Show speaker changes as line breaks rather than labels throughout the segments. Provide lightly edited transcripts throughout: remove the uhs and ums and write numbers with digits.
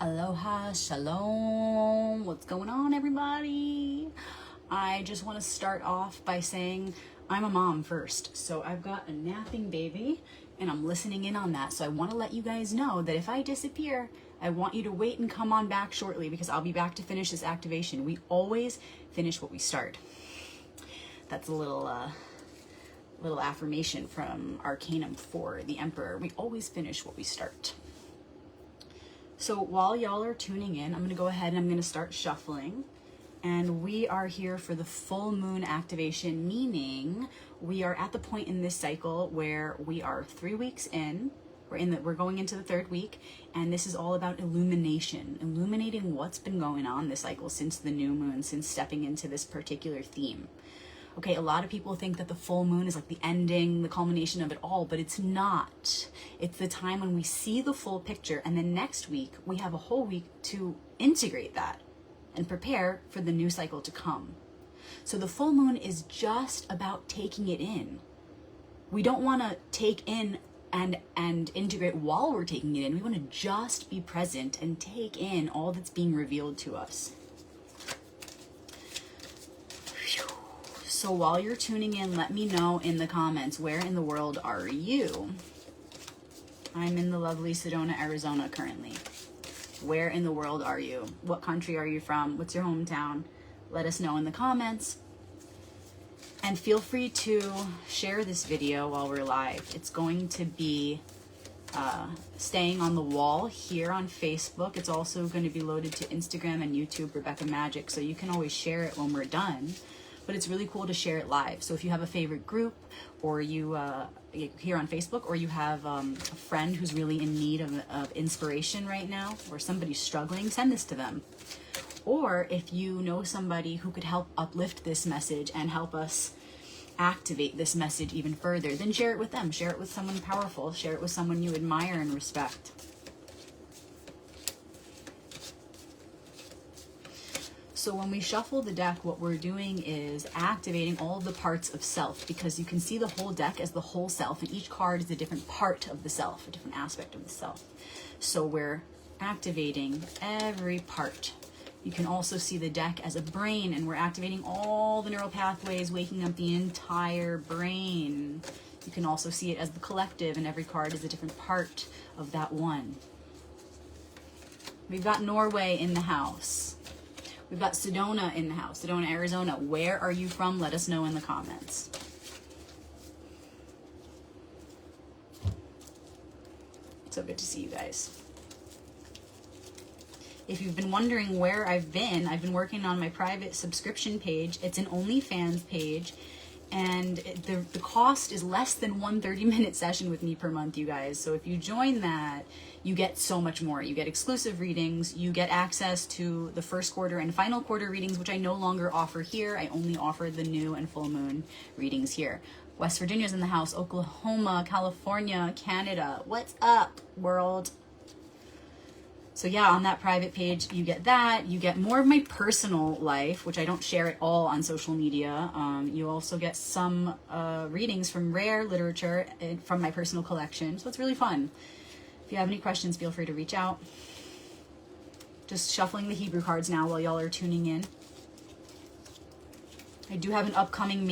Aloha, shalom. What's going on, everybody? I just want to start off by saying I'm a mom first. So I've got a napping baby and I'm listening in on that. So I want to let you guys know that if I disappear, I want you to wait and come on back shortly because I'll be back to finish this activation. We always finish what we start. That's a little affirmation from Arcanum for the Emperor. We always finish what we start. So while y'all are tuning in, I'm going to go ahead and I'm going to start shuffling. And we are here for the full moon activation, meaning we are at the point in this cycle where we are 3 weeks in. We're going into the 3rd week, and this is all about illumination, illuminating what's been going on this cycle since the new moon, since stepping into this particular theme. Okay, a lot of people think that the full moon is like the ending, the culmination of it all, but it's not. It's the time when we see the full picture, and then next week, we have a whole week to integrate that and prepare for the new cycle to come. So the full moon is just about taking it in. We don't want to take in and integrate while we're taking it in. We want to just be present and take in all that's being revealed to us. So while you're tuning in, let me know in the comments, where in the world are you? I'm in the lovely Sedona, Arizona currently. Where in the world are you? What country are you from? What's your hometown? Let us know in the comments. And feel free to share this video while we're live. It's going to be staying on the wall here on Facebook. It's also going to be loaded to Instagram and YouTube, Rebecca Magic, so you can always share it when we're done. But it's really cool to share it live. So if you have a favorite group, or you here on Facebook, or you have a friend who's really in need of inspiration right now, or somebody's struggling, send this to them. Or if you know somebody who could help uplift this message and help us activate this message even further, then share it with them. Share it with someone powerful. Share it with someone you admire and respect. So when we shuffle the deck, what we're doing is activating all of the parts of self, because you can see the whole deck as the whole self, and each card is a different part of the self, a different aspect of the self. So we're activating every part. You can also see the deck as a brain, and we're activating all the neural pathways, waking up the entire brain. You can also see it as the collective, and every card is a different part of that one. We've got Norway in the house. We've got Sedona in the house, Sedona, Arizona. Where are you from? Let us know in the comments. So good to see you guys. If you've been wondering where I've been working on my private subscription page. It's an OnlyFans page, and the cost is less than one 30-minute session with me per month, you guys. So if you join that, you get so much more. You get exclusive readings, you get access to the first quarter and final quarter readings, which I no longer offer here. I only offer the new and full moon readings here. West Virginia's in the house, Oklahoma, California, Canada. What's up, world? So yeah, on that private page, you get that. You get more of my personal life, which I don't share at all on social media. You also get some readings from rare literature from my personal collection. So it's really fun. If you have any questions, feel free to reach out. Just shuffling the Hebrew cards now while y'all are tuning in. I do have an upcoming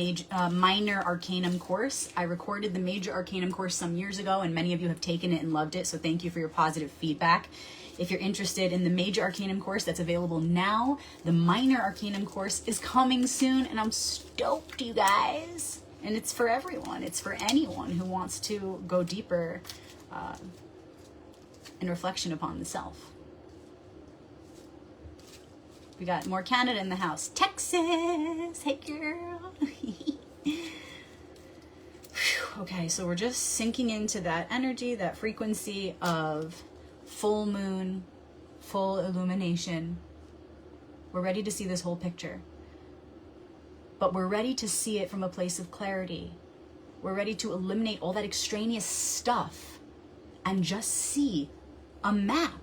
minor arcanum course. I recorded the major arcanum course some years ago, and many of you have taken it and loved it, so thank you for your positive feedback. If you're interested in the major arcanum course, that's available now. The minor arcanum course is coming soon, and I'm stoked, you guys. And it's for everyone. It's for anyone who wants to go deeper in reflection upon the self. We got more Canada in the house. Texas, hey girl. Okay, so we're just sinking into that energy, that frequency of full moon, full illumination. We're ready to see this whole picture. But we're ready to see it from a place of clarity. We're ready to eliminate all that extraneous stuff and just see a map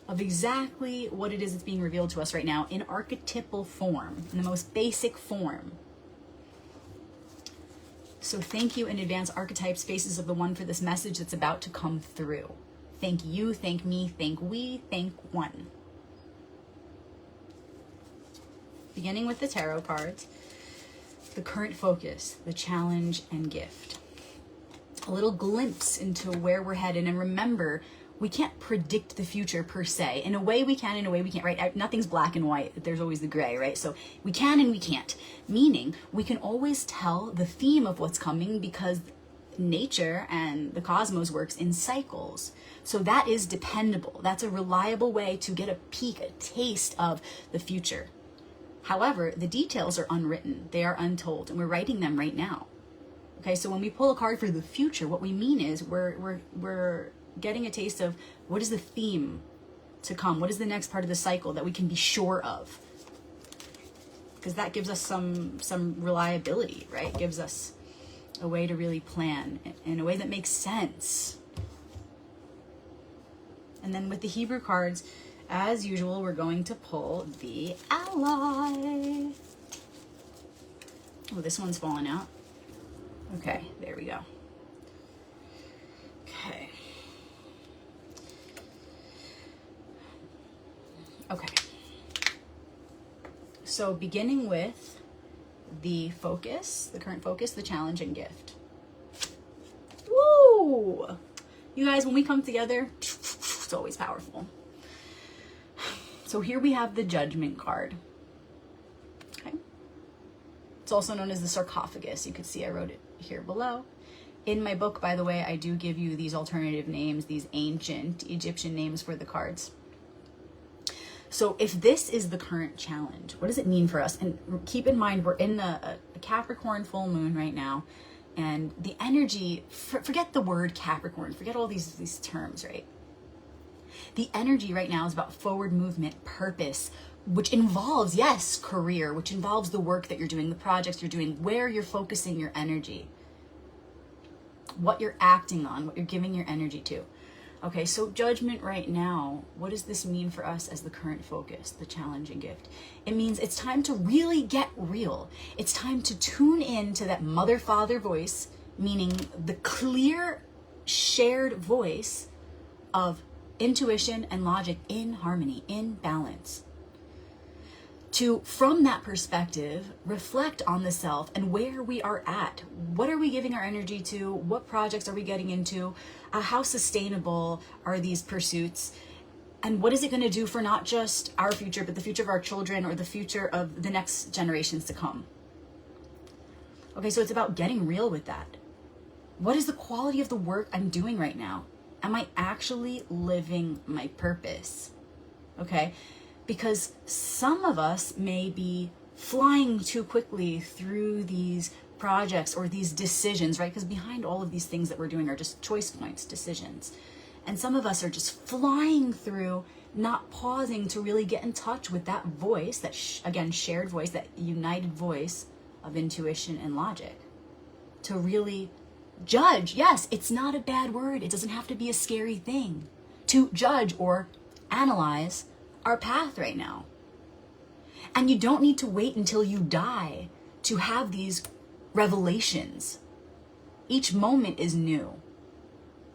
of exactly what it is that's being revealed to us right now in archetypal form, in the most basic form. So thank you in advance, archetypes, faces of the one, for this message that's about to come through. think you, think me, think we, think one. Beginning with the tarot cards, the current focus, the challenge and gift. A little glimpse into where we're headed. And remember, we can't predict the future per se. In a way we can, in a way we can't, right? Nothing's black and white. There's always the gray, right? So we can and we can't. Meaning we can always tell the theme of what's coming because nature and the cosmos works in cycles. So that is dependable. That's a reliable way to get a peek, a taste of the future. However, the details are unwritten. They are untold, and we're writing them right now. Okay, so when we pull a card for the future, what we mean is we're getting a taste of what is the theme to come? What is the next part of the cycle that we can be sure of? Because that gives us some reliability, right? Gives us a way to really plan in a way that makes sense. And then with the Hebrew cards, as usual, we're going to pull the Ally. Oh, this one's falling out. Okay, there we go. Okay. Okay. So beginning with the focus, the current focus, the challenge and gift. Woo! You guys, when we come together, it's always powerful. So here we have the Judgment card. Okay. It's also known as the sarcophagus. You could see I wrote it here below. In my book, by the way, I do give you these alternative names, these ancient Egyptian names for the cards. So if this is the current challenge, what does it mean for us? And keep in mind, we're in a Capricorn full moon right now. And the energy, forget the word Capricorn, forget all these terms, right? The energy right now is about forward movement, purpose, which involves, yes, career, which involves the work that you're doing, the projects you're doing, where you're focusing your energy, what you're acting on, what you're giving your energy to. Okay, so Judgment right now, what does this mean for us as the current focus, the challenge and gift? It means it's time to really get real. It's time to tune in to that mother-father voice, meaning the clear, shared voice of intuition and logic in harmony, in balance. To, from that perspective, reflect on the self and where we are at. What are we giving our energy to? What projects are we getting into? How sustainable are these pursuits? And what is it going to do for not just our future, but the future of our children or the future of the next generations to come? Okay, so it's about getting real with that. What is the quality of the work I'm doing right now? Am I actually living my purpose? Okay? Because some of us may be flying too quickly through these projects or these decisions, right? Because behind all of these things that we're doing are just choice points, decisions. And some of us are just flying through, not pausing to really get in touch with that voice, that, again, shared voice, that united voice of intuition and logic. To really judge. Yes, it's not a bad word. It doesn't have to be a scary thing. To judge or analyze our path right now. And you don't need to wait until you die to have these revelations. Each moment is new.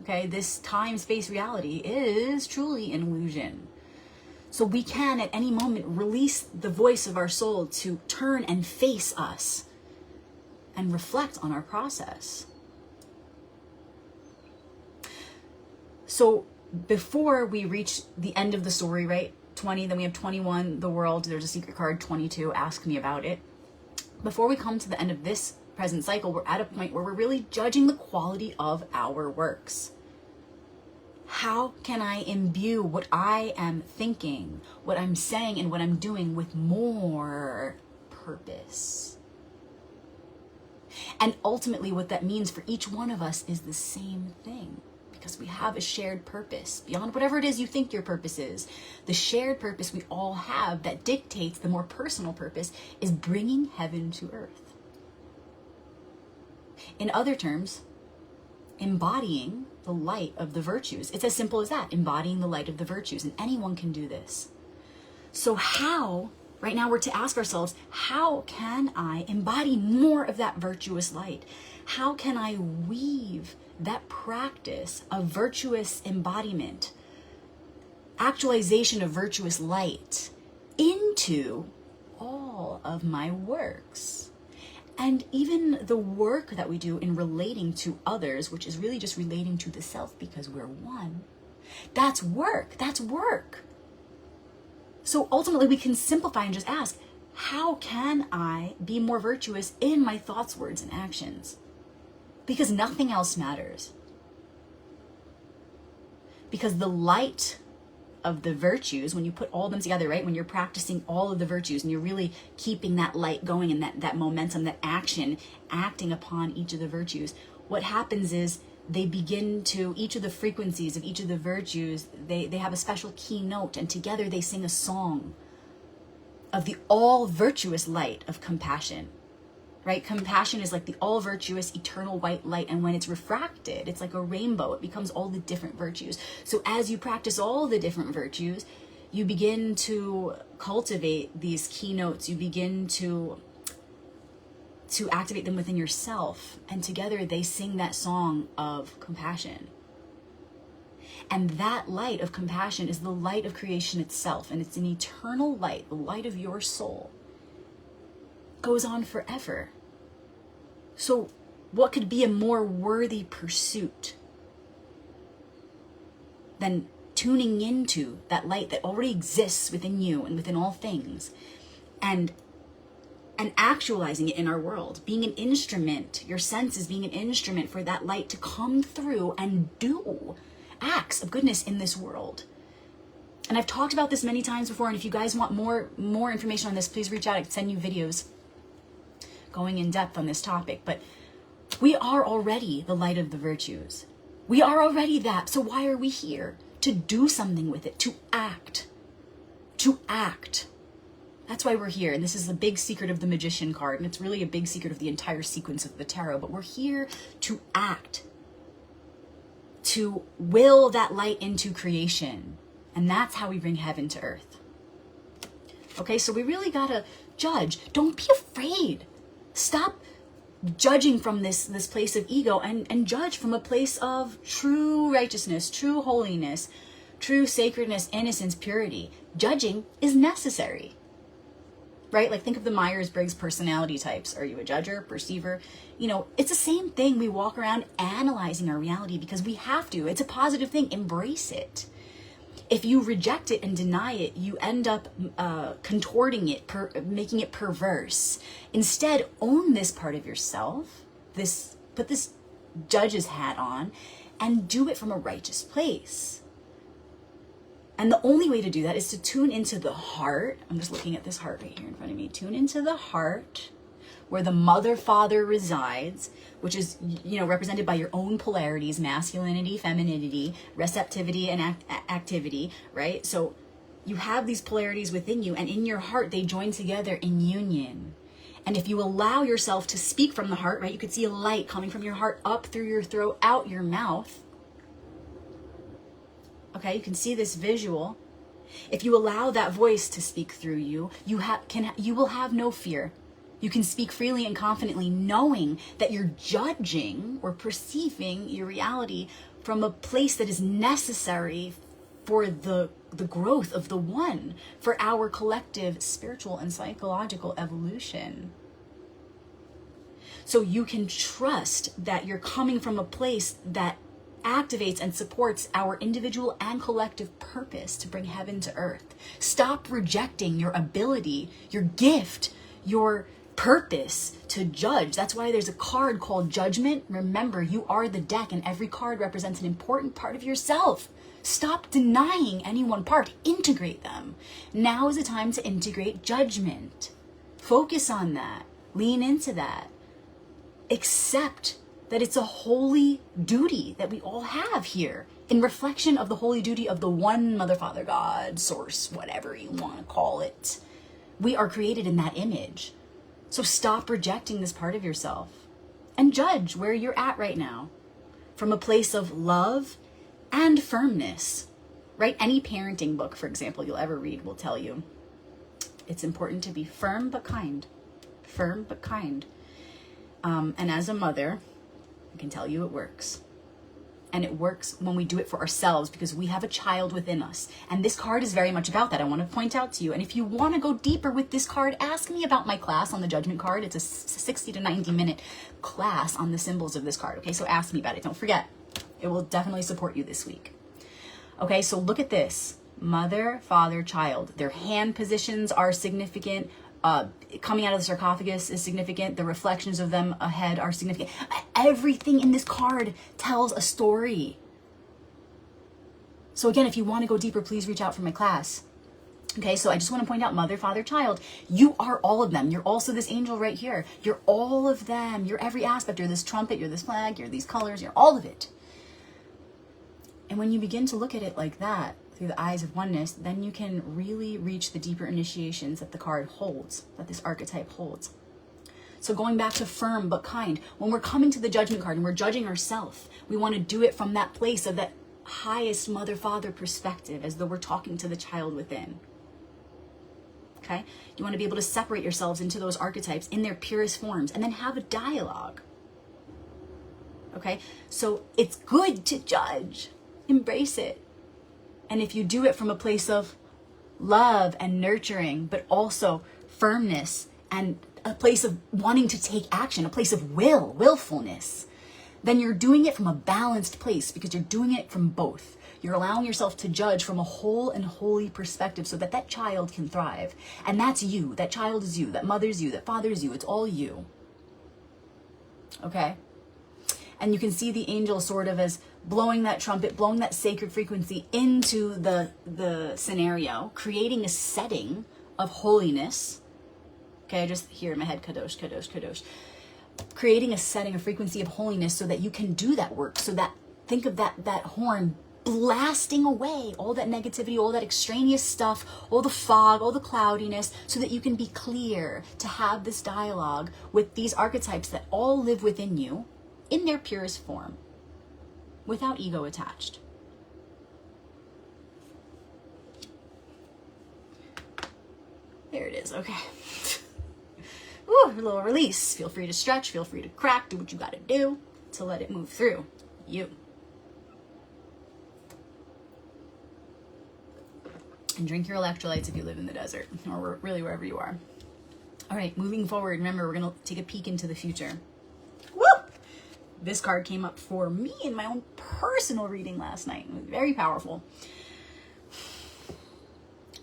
Okay, this time-space reality is truly an illusion. So we can at any moment release the voice of our soul to turn and face us and reflect on our process. So before we reach the end of the story, right? 20, then we have 21, the world, there's a secret card, 22, ask me about it. Before we come to the end of this present cycle, we're at a point where we're really judging the quality of our works. How can I imbue what I am thinking, what I'm saying, and what I'm doing with more purpose? And ultimately what that means for each one of us is the same thing. Because we have a shared purpose beyond whatever it is you think your purpose is. The shared purpose we all have that dictates the more personal purpose is bringing heaven to earth. In other terms, embodying the light of the virtues. It's as simple as that, embodying the light of the virtues, and anyone can do this. So how, right now we're to ask ourselves, how can I embody more of that virtuous light? How can I weave that practice of virtuous embodiment, actualization of virtuous light into all of my works. And even the work that we do in relating to others, which is really just relating to the self because we're one, that's work. That's work. So ultimately we can simplify and just ask, how can I be more virtuous in my thoughts, words, and actions? Because nothing else matters. Because the light of the virtues, when you put all of them together, right? When you're practicing all of the virtues and you're really keeping that light going and that momentum, that action, acting upon each of the virtues, what happens is they begin to, each of the frequencies of each of the virtues, they have a special keynote, and together they sing a song of the all virtuous light of compassion. Right? Compassion is like the all virtuous eternal white light. And when it's refracted, it's like a rainbow. It becomes all the different virtues. So as you practice all the different virtues, you begin to cultivate these keynotes. You begin to activate them within yourself. And together they sing that song of compassion. And that light of compassion is the light of creation itself. And it's an eternal light, the light of your soul. Goes on forever. So what could be a more worthy pursuit than tuning into that light that already exists within you and within all things, and actualizing it in our world, being an instrument, your senses being an instrument for that light to come through and do acts of goodness in this world. And I've talked about this many times before, and if you guys want more information on this, please reach out. I can send you videos going in depth on this topic. But we are already the light of the virtues. We are already that. So why are we here? To do something with it, to act. To act. That's why we're here. And this is the big secret of the Magician card. And it's really a big secret of the entire sequence of the tarot. But we're here to act. To will that light into creation. And that's how we bring heaven to earth. Okay, so we really gotta judge. Don't be afraid. Stop judging from this place of ego and judge from a place of true righteousness, true holiness, true sacredness, innocence, purity. Judging is necessary, right? Like think of the Myers-Briggs personality types. Are you a judger, perceiver? You know, it's the same thing. We walk around analyzing our reality because we have to. It's a positive thing. Embrace it. If you reject it and deny it, you end up contorting it, making it perverse. Instead, own this part of yourself, put this judge's hat on, and do it from a righteous place. And the only way to do that is to tune into the heart. I'm just looking at this heart right here in front of me. Tune into the heart, where the mother father resides, which is, you know, represented by your own polarities, masculinity, femininity, receptivity, and activity, right? So you have these polarities within you, and in your heart, they join together in union. And if you allow yourself to speak from the heart, right, you could see a light coming from your heart up through your throat, out your mouth. Okay, you can see this visual. If you allow that voice to speak through you, you will have no fear. You can speak freely and confidently, knowing that you're judging or perceiving your reality from a place that is necessary for the growth of the one, for our collective spiritual and psychological evolution. So you can trust that you're coming from a place that activates and supports our individual and collective purpose to bring heaven to earth. Stop rejecting your ability, your gift, your purpose to judge. That's why there's a card called Judgment. Remember, you are the deck, and every card represents an important part of yourself. Stop denying any one part. Integrate them. Now is the time to integrate judgment. Focus on that. Lean into that. Accept that it's a holy duty that we all have here, in reflection of the holy duty of the one Mother, Father, God, Source, whatever you want to call it. We are created in that image. So stop rejecting this part of yourself and judge where you're at right now from a place of love and firmness, right? Any parenting book, for example, you'll ever read will tell you it's important to be firm but kind, firm but kind. And as a mother, I can tell you it works. And it works when we do it for ourselves because we have a child within us. And this card is very much about that. I want to point out to you. And if you want to go deeper with this card, ask me about my class on the Judgment card. It's a 60 to 90 minute class on the symbols of this card. Okay, so ask me about it. Don't forget. It will definitely support you this week. Okay, so look at this. Mother, father, child. Their hand positions are significant. Coming out of the sarcophagus is significant. The reflections of them ahead are significant. Everything in this card tells a story. So again, if you want to go deeper, please reach out for my class. Okay, so I just want to point out mother, father, child. You are all of them. You're also this angel right here. You're all of them. You're every aspect. You're this trumpet. You're this flag. You're these colors. You're all of it. And when you begin to look at it like that, through the eyes of oneness, then you can really reach the deeper initiations that the card holds, that this archetype holds. So going back to firm but kind, when we're coming to the Judgment card and we're judging ourselves, we want to do it from that place of that highest mother-father perspective, as though we're talking to the child within. Okay? You want to be able to separate yourselves into those archetypes in their purest forms and then have a dialogue. Okay? So it's good to judge. Embrace it. And if you do it from a place of love and nurturing, but also firmness and a place of wanting to take action, a place of willfulness, then you're doing it from a balanced place because you're doing it from both. You're allowing yourself to judge from a whole and holy perspective so that that child can thrive. And that's you. That child is you. That mother's you. That father's you. It's all you. Okay? And you can see the angel sort of as blowing that trumpet, blowing that sacred frequency into the scenario, creating a setting of holiness. Okay, I just hear in my head, kadosh, kadosh, kadosh. Creating a setting, a frequency of holiness so that you can do that work. So that, think of that horn blasting away all that negativity, all that extraneous stuff, all the fog, all the cloudiness, so that you can be clear to have this dialogue with these archetypes that all live within you in their purest form, without ego attached. There it is, okay. Ooh, a little release. Feel free to stretch, feel free to crack, do what you gotta do to let it move through you. And drink your electrolytes if you live in the desert, or really wherever you are. All right, moving forward, remember, we're gonna take a peek into the future. Woo! This card came up for me in my own personal reading last night. It was very powerful.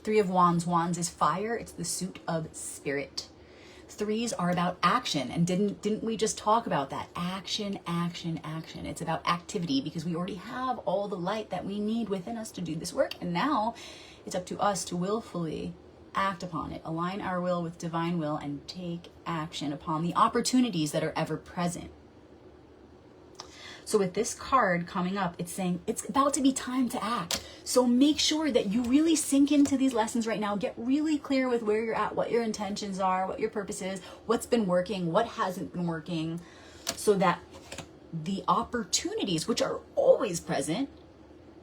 Three of Wands. Wands is fire. It's the suit of spirit. Threes are about action. And didn't we just talk about that? Action, action, action. It's about activity because we already have all the light that we need within us to do this work. And now it's up to us to willfully act upon it. Align our will with divine will and take action upon the opportunities that are ever present. So with this card coming up, it's saying it's about to be time to act. So make sure that you really sink into these lessons right now. Get really clear with where you're at, what your intentions are, what your purpose is, what's been working, what hasn't been working, so that the opportunities, which are always present,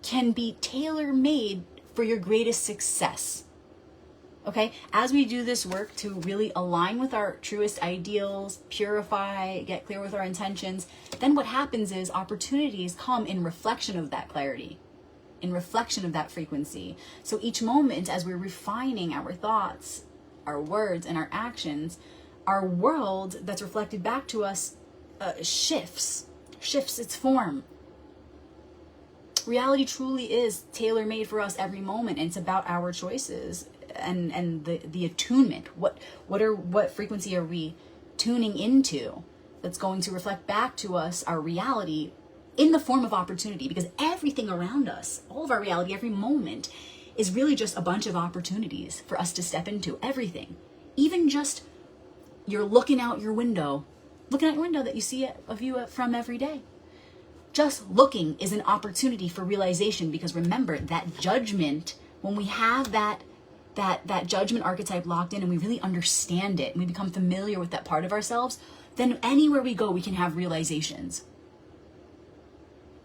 can be tailor-made for your greatest success. Okay, as we do this work to really align with our truest ideals, purify, get clear with our intentions, then what happens is opportunities come in reflection of that clarity, in reflection of that frequency. So each moment, as we're refining our thoughts, our words, and our actions, our world that's reflected back to us shifts its form. Reality truly is tailor-made for us every moment, and it's about our choices. And the attunement, what frequency are we tuning into that's going to reflect back to us our reality in the form of opportunity? Because everything around us, all of our reality, every moment is really just a bunch of opportunities for us to step into. Everything, even just you're looking out your window that you see a view from every day. Just looking is an opportunity for realization, because remember that judgment, when we have that judgment archetype locked in and we really understand it and we become familiar with that part of ourselves, then anywhere we go, we can have realizations.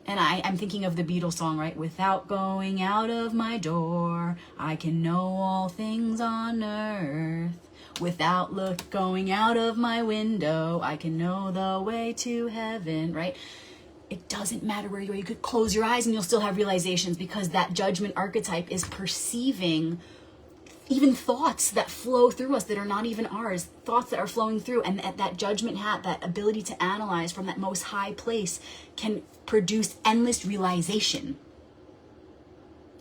And I'm thinking of the Beatles song, right? Without going out of my door, I can know all things on earth. Without going out of my window, I can know the way to heaven, right? It doesn't matter where you are. You could close your eyes and you'll still have realizations, because that judgment archetype is perceiving even thoughts that flow through us that are not even ours, thoughts that are flowing through. And that judgment hat, that ability to analyze from that most high place, can produce endless realization.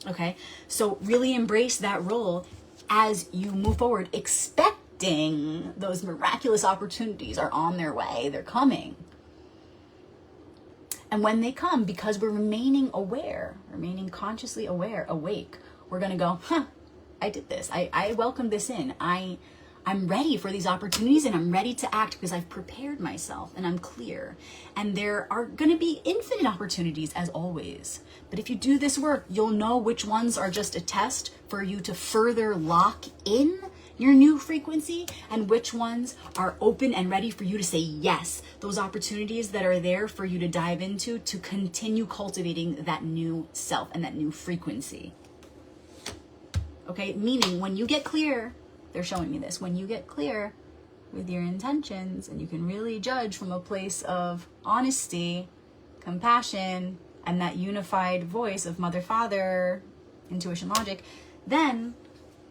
Okay, so really embrace that role as you move forward, expecting those miraculous opportunities are on their way. They're coming. And when they come, because we're remaining aware, remaining consciously aware, awake, we're going to go, I did this. I welcome this in. I'm ready for these opportunities, and I'm ready to act because I've prepared myself and I'm clear. And there are going to be infinite opportunities as always. But if you do this work, you'll know which ones are just a test for you to further lock in your new frequency, and which ones are open and ready for you to say yes. Those opportunities that are there for you to dive into to continue cultivating that new self and that new frequency. Okay, meaning when you get clear, they're showing me this, when you get clear with your intentions and you can really judge from a place of honesty, compassion, and that unified voice of mother, father, intuition, logic, then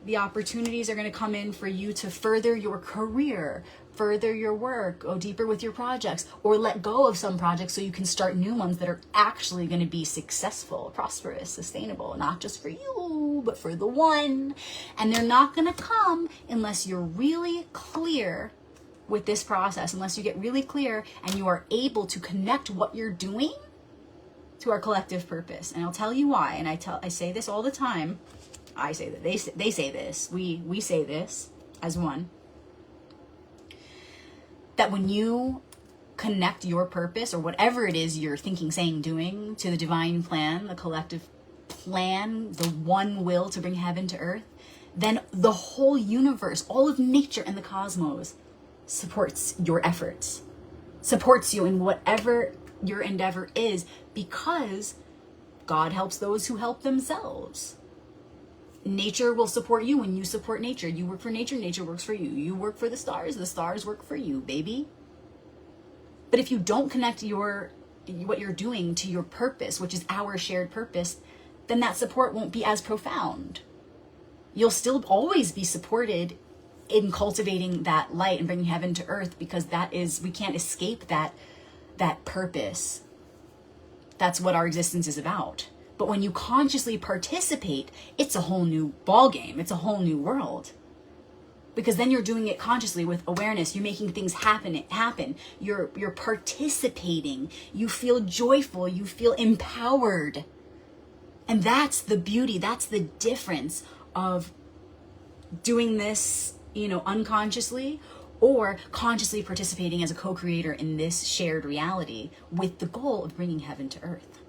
the opportunities are going to come in for you to further your career, further your work, go deeper with your projects, or let go of some projects so you can start new ones that are actually going to be successful, prosperous, sustainable, not just for you, but for the one. And they're not going to come unless you're really clear with this process, unless you get really clear and you are able to connect what you're doing to our collective purpose. And I'll tell you why. And I say this all the time. I say that, they say this, we say this as one, that when you connect your purpose or whatever it is you're thinking, saying, doing to the divine plan, the collective plan, the one will to bring heaven to earth, then the whole universe, all of nature and the cosmos supports your efforts, supports you in whatever your endeavor is, because God helps those who help themselves. Nature will support you when you support nature. You work for nature, nature works for you. You work for the stars work for you, baby. But if you don't connect what you're doing to your purpose, which is our shared purpose, then that support won't be as profound. You'll still always be supported in cultivating that light and bringing heaven to earth, because we can't escape that purpose. That's what our existence is about. But when you consciously participate, it's a whole new ballgame. It's a whole new world. Because then you're doing it consciously with awareness. You're making things happen. You're participating. You feel joyful. You feel empowered. And that's the beauty. That's the difference of doing this, unconsciously, or consciously participating as a co-creator in this shared reality with the goal of bringing heaven to earth.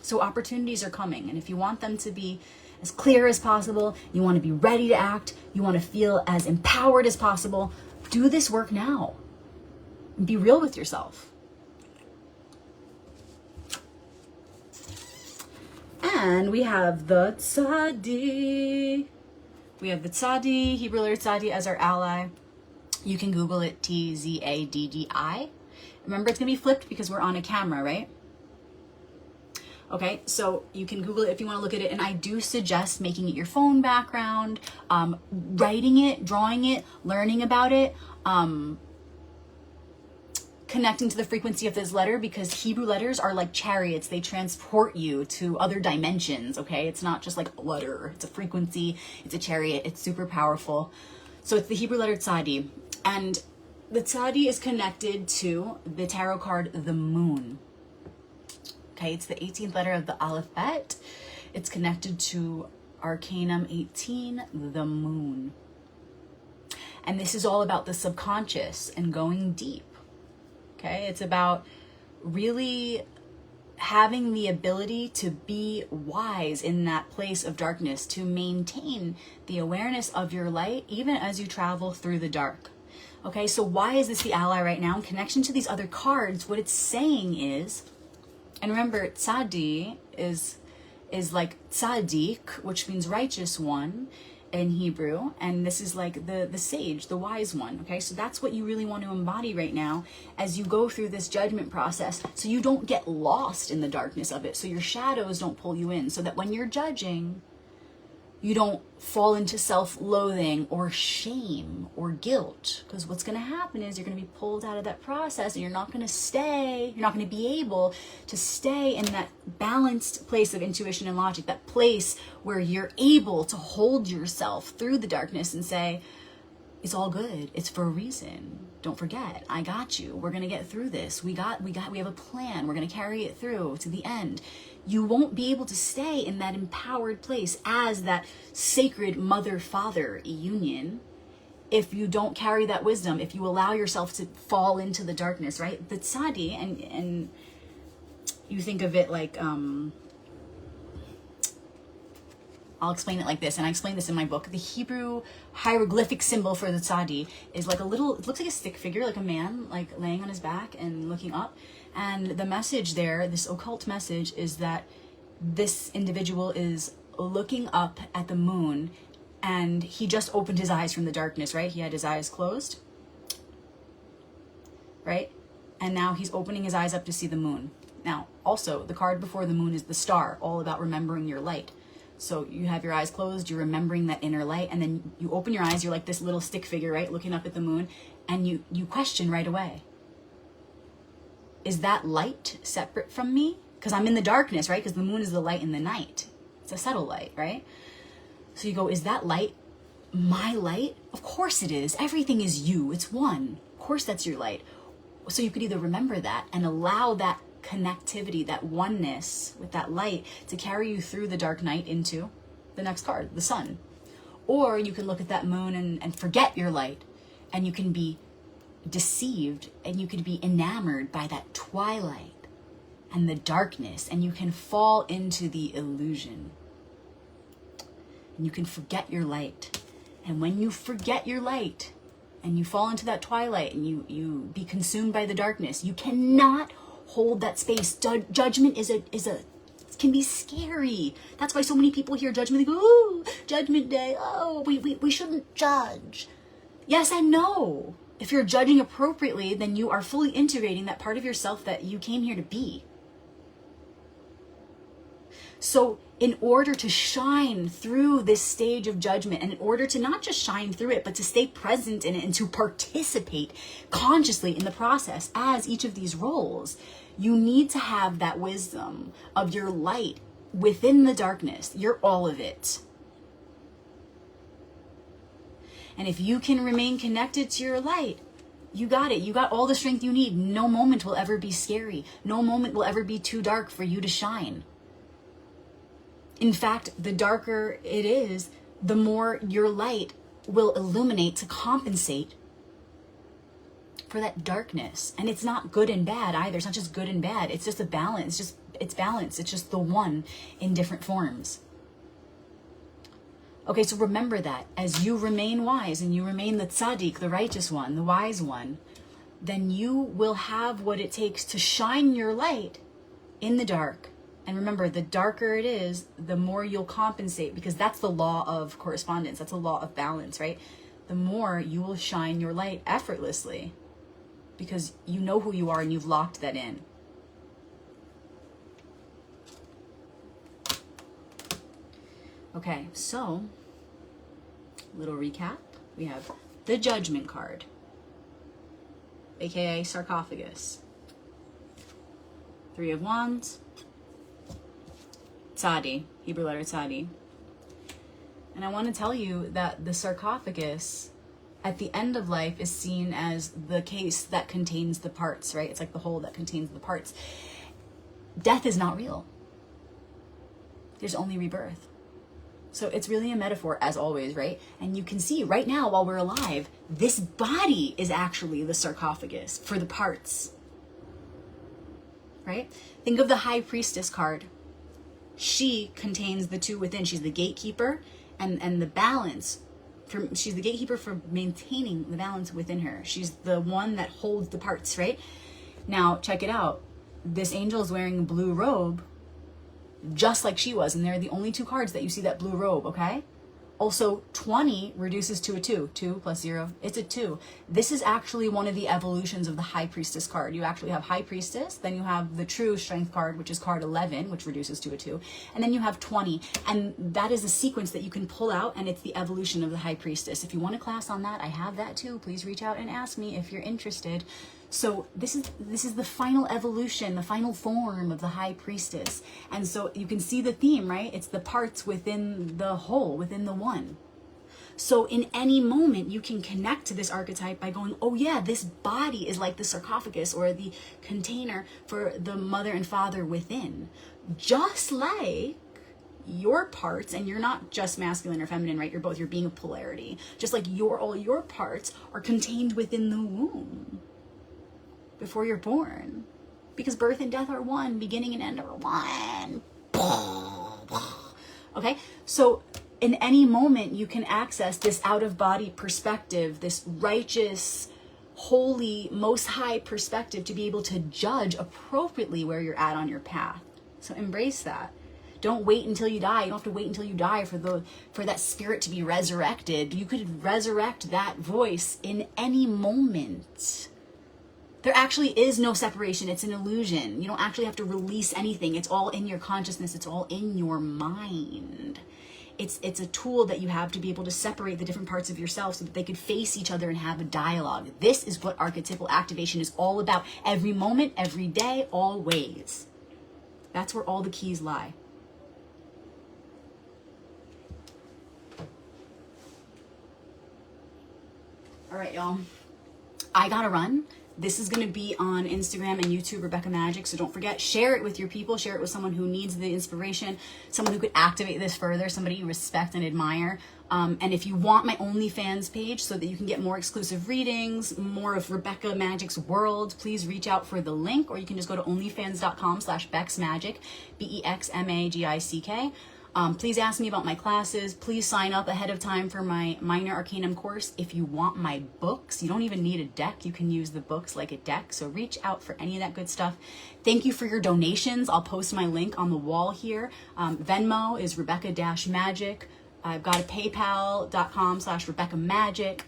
So opportunities are coming, and if you want them to be as clear as possible, you want to be ready to act, you want to feel as empowered as possible, do this work now. Be real with yourself. And we have the Tzadi. We have the Tzadi, Hebrew letter Tzadi, as our ally. You can Google it, Tzaddi. Remember, it's going to be flipped because we're on a camera, right? Okay, so you can Google it if you want to look at it, and I do suggest making it your phone background, writing it, drawing it, learning about it, connecting to the frequency of this letter, because Hebrew letters are like chariots. They transport you to other dimensions, okay? It's not just like a letter. It's a frequency. It's a chariot. It's super powerful. So it's the Hebrew letter Tzadi. And the Tzadi is connected to the tarot card, the Moon. Okay, it's the 18th letter of the alphabet. It's connected to Arcanum 18, the Moon. And this is all about the subconscious and going deep. Okay, it's about really having the ability to be wise in that place of darkness, to maintain the awareness of your light even as you travel through the dark. Okay, so why is this the ally right now? In connection to these other cards, what it's saying is, and remember, Tzadi is like Tzadik, which means righteous one. in Hebrew, and this is like the sage, the wise one. Okay, so that's what you really want to embody right now as you go through this judgment process, so you don't get lost in the darkness of it, so your shadows don't pull you in, so that when you're judging, you don't fall into self-loathing or shame or guilt. Because what's going to happen is you're going to be pulled out of that process, and you're not going to be able to stay in that balanced place of intuition and logic, that place where you're able to hold yourself through the darkness and say, it's all good. It's for a reason. Don't forget, I got you. We're going to get through this. We have a plan. We're going to carry it through to the end. You won't be able to stay in that empowered place as that sacred mother-father union if you don't carry that wisdom, if you allow yourself to fall into the darkness, right? The tzadi, and you think of it like, I'll explain it like this, and I explain this in my book. The Hebrew hieroglyphic symbol for the tzadi is like it looks like a stick figure, like a man, like laying on his back and looking up. And the message there, this occult message, is that this individual is looking up at the moon, and he just opened his eyes from the darkness, right? He had his eyes closed, right? And now he's opening his eyes up to see the moon. Now, also, the card before the moon is the star, all about remembering your light. So you have your eyes closed, you're remembering that inner light, and then you open your eyes, you're like this little stick figure, right? Looking up at the moon, and you question right away. Is that light separate from me? Because I'm in the darkness, right? Because the moon is the light in the night. It's a subtle light, right? So you go, is that light my light? Of course it is. Everything is you. It's one. Of course that's your light. So you could either remember that and allow that connectivity, that oneness with that light to carry you through the dark night into the next card, the sun. Or you can look at that moon and forget your light, and you can be deceived, and you can be enamored by that twilight and the darkness, and you can fall into the illusion, and you can forget your light. And when you forget your light and you fall into that twilight and you be consumed by the darkness, you cannot hold that space. Judgment can be scary. That's why so many people hear judgment, they go, "Oh, judgment day. Oh, we shouldn't judge." Yes and no. If you're judging appropriately, then you are fully integrating that part of yourself that you came here to be. So in order to shine through this stage of judgment, and in order to not just shine through it, but to stay present in it and to participate consciously in the process as each of these roles, you need to have that wisdom of your light within the darkness. You're all of it. And if you can remain connected to your light, you got it. You got all the strength you need. No moment will ever be scary. No moment will ever be too dark for you to shine. In fact, the darker it is, the more your light will illuminate to compensate for that darkness. And it's not good and bad either. It's not just good and bad. It's just a balance. It's balance. It's just the one in different forms. Okay, so remember that as you remain wise and you remain the tzaddik, the righteous one, the wise one, then you will have what it takes to shine your light in the dark. And remember, the darker it is, the more you'll compensate, because that's the law of correspondence. That's a law of balance, right? The more you will shine your light effortlessly because you know who you are and you've locked that in. Okay, so, little recap. We have the Judgment card, aka sarcophagus. 3 of Wands. Tzadi, Hebrew letter Tzadi. And I want to tell you that the sarcophagus at the end of life is seen as the case that contains the parts, right? It's like the whole that contains the parts. Death is not real. There's only rebirth. So it's really a metaphor, as always, right? And you can see right now while we're alive, this body is actually the sarcophagus for the parts, right? Think of the High Priestess card. She contains the two within. She's the gatekeeper and the balance. She's the gatekeeper for maintaining the balance within her. She's the one that holds the parts, right? Now, check it out. This angel is wearing a blue robe, just like she was. And they're the only two cards that you see that blue robe, okay? Also, 20 reduces to a 2. 2 plus 0, it's a 2. This is actually one of the evolutions of the High Priestess card. You actually have High Priestess, then you have the True Strength card, which is card 11, which reduces to a 2, and then you have 20. And that is a sequence that you can pull out, and it's the evolution of the High Priestess. If you want a class on that, I have that too. Please reach out and ask me if you're interested. So this is the final evolution, the final form of the High Priestess. And so you can see the theme, right? It's the parts within the whole, within the one. So in any moment, you can connect to this archetype by going, oh yeah, this body is like the sarcophagus or the container for the mother and father within. Just like your parts, and you're not just masculine or feminine, right? You're both, you're being a polarity. Just like all your parts are contained within the womb before you're born, because birth and death are one, beginning and end are one. Okay, so in any moment you can access this out-of-body perspective, this righteous, holy, most high perspective, to be able to judge appropriately where you're at on your path. So embrace that. Don't wait until you die. You don't have to wait until you die for that spirit to be resurrected. You could resurrect that voice in any moment. There actually is no separation. It's an illusion. You don't actually have to release anything. It's all in your consciousness. It's all in your mind. It's a tool that you have to be able to separate the different parts of yourself so that they could face each other and have a dialogue. This is what archetypal activation is all about. Every moment, every day, always. That's where all the keys lie. All right, y'all. I gotta run. This is going to be on Instagram and YouTube, Rebecca Magic. So don't forget, share it with your people. Share it with someone who needs the inspiration, someone who could activate this further, somebody you respect and admire. And if you want my OnlyFans page so that you can get more exclusive readings, more of Rebecca Magic's world, please reach out for the link, or you can just go to onlyfans.com/BexMagic, BexMagick. Please ask me about my classes. Please sign up ahead of time for my Minor Arcanum course. If you want my books, you don't even need a deck. You can use the books like a deck. So reach out for any of that good stuff. Thank you for your donations. I'll post my link on the wall here. Venmo is Rebecca-Magic. I've got a PayPal.com/RebeccaMagic.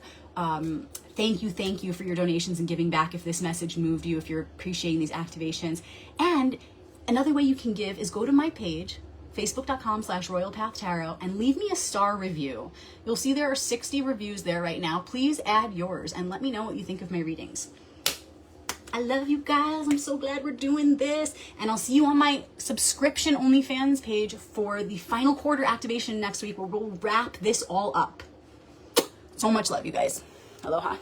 Thank you for your donations and giving back if this message moved you, if you're appreciating these activations. And another way you can give is go to my page, Facebook.com/RoyalPathTarot, and leave me a star review. You'll see there are 60 reviews there right now. Please add yours and let me know what you think of my readings. I love you guys. I'm so glad we're doing this. And I'll see you on my subscription OnlyFans page for the final quarter activation next week, where we'll wrap this all up. So much love, you guys. Aloha.